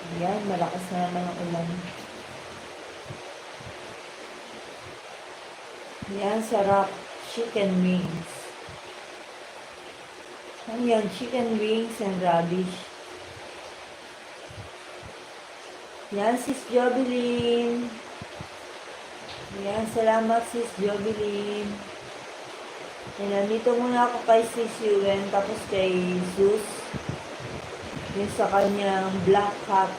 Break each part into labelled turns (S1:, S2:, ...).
S1: Yan, malakas na naman ang ulan. Yan, sarap. Chicken wings. Ano yan? Chicken wings and radish. Yan, Sis Jovelyn. Yan, salamat Sis Jovelyn. Yan, nandito muna ako kay Sis Yuen, tapos kay Zeus. Yung sa kanyang black hat.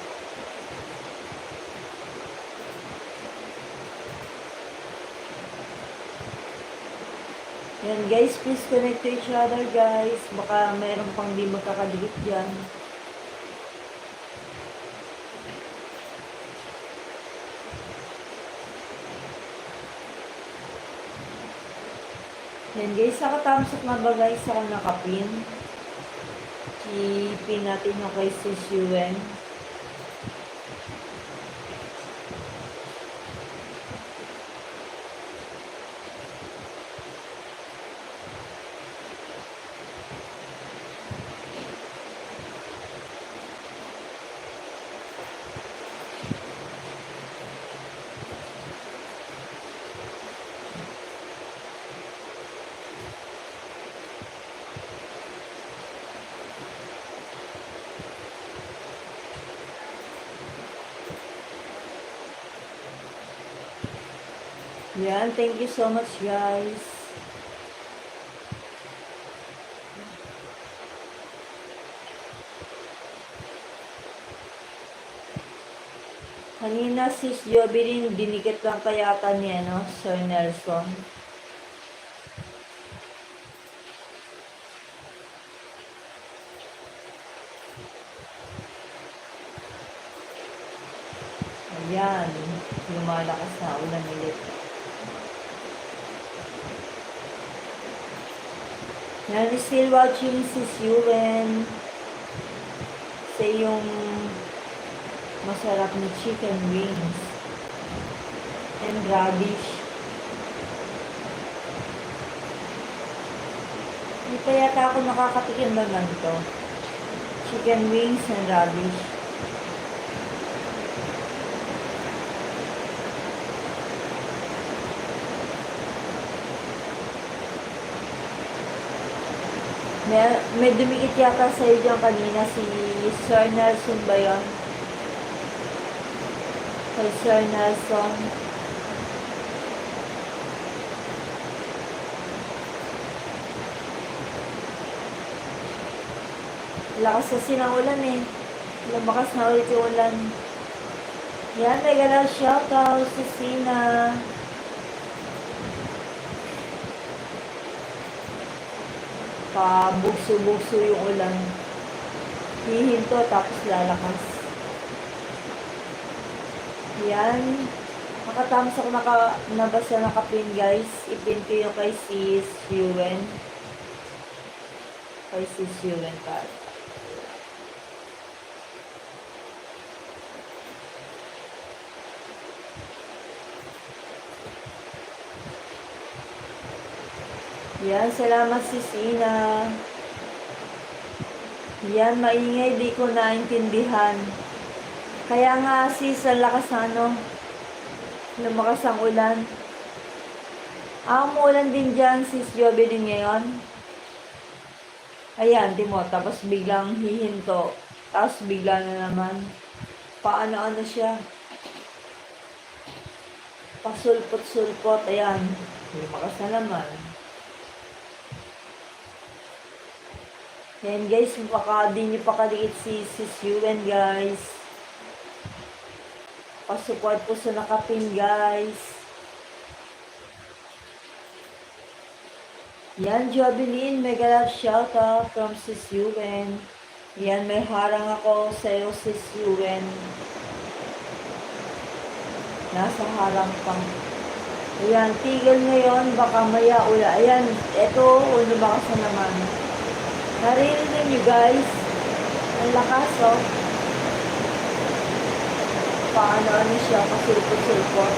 S1: Yan guys, please connect to each other guys. Baka mayroon pang di magkakadikit dyan. Yan guys, nakatamsak na ba guys ako nakapin? I-pin natin yung kay Sis Yuen. Yan, thank you so much guys. Kanina Sis Jovelyn, dinikit lang kayata niya, no? Sir Nelson. Ayan, lumalakas na ulan ulit. Yan, still watching Sis Yuen sa yung masarap na chicken wings and radish. Hindi pa yata ako nakakatikim naman ito. Chicken wings and radish. May dumikit yata sa'yo dyan kanina si Sir Nelson ba yun? Kay Sir Nelson. Lakas kasi ng ulan eh. Lumakas na ulit yung ulan. Yan, may galaw shoutout si Sina. Pabugso-bugso yung ulan. Hihinto tapos lalakas. Yan. Nakatams ako nabasa nakapin guys. Ipin ko yung kay Sis Yuen. Kay Sis Yuen pa. Yan, salamat Sis Ina. Yan, maingay, di ko naintindihan. Kaya nga sis, ang lakas na lumakas ang ulan. Umuulan din dyan, Sis Jovelyn ngayon. Ayan, di mo, tapos biglang hihinto. Tapos bigla na naman. Paano-ano siya. Pasulpot-sulpot, ayan. Lumakas na naman. Ayan guys, baka di nyo pa kaliit si Sis Yuen guys. Pasupport po sa nakapin guys. Yan, Jovelyn, mega love shoutout from Sis Yuen. Yan, may harang ako sa'yo Sis Yuen. Nasa harang pang. Ayan, tigil ngayon, baka maya ula. Ayan, eto, lumakas na naman. Narinig nyo guys, ang lakas oh. Paano siya, pasulpot-sulpot.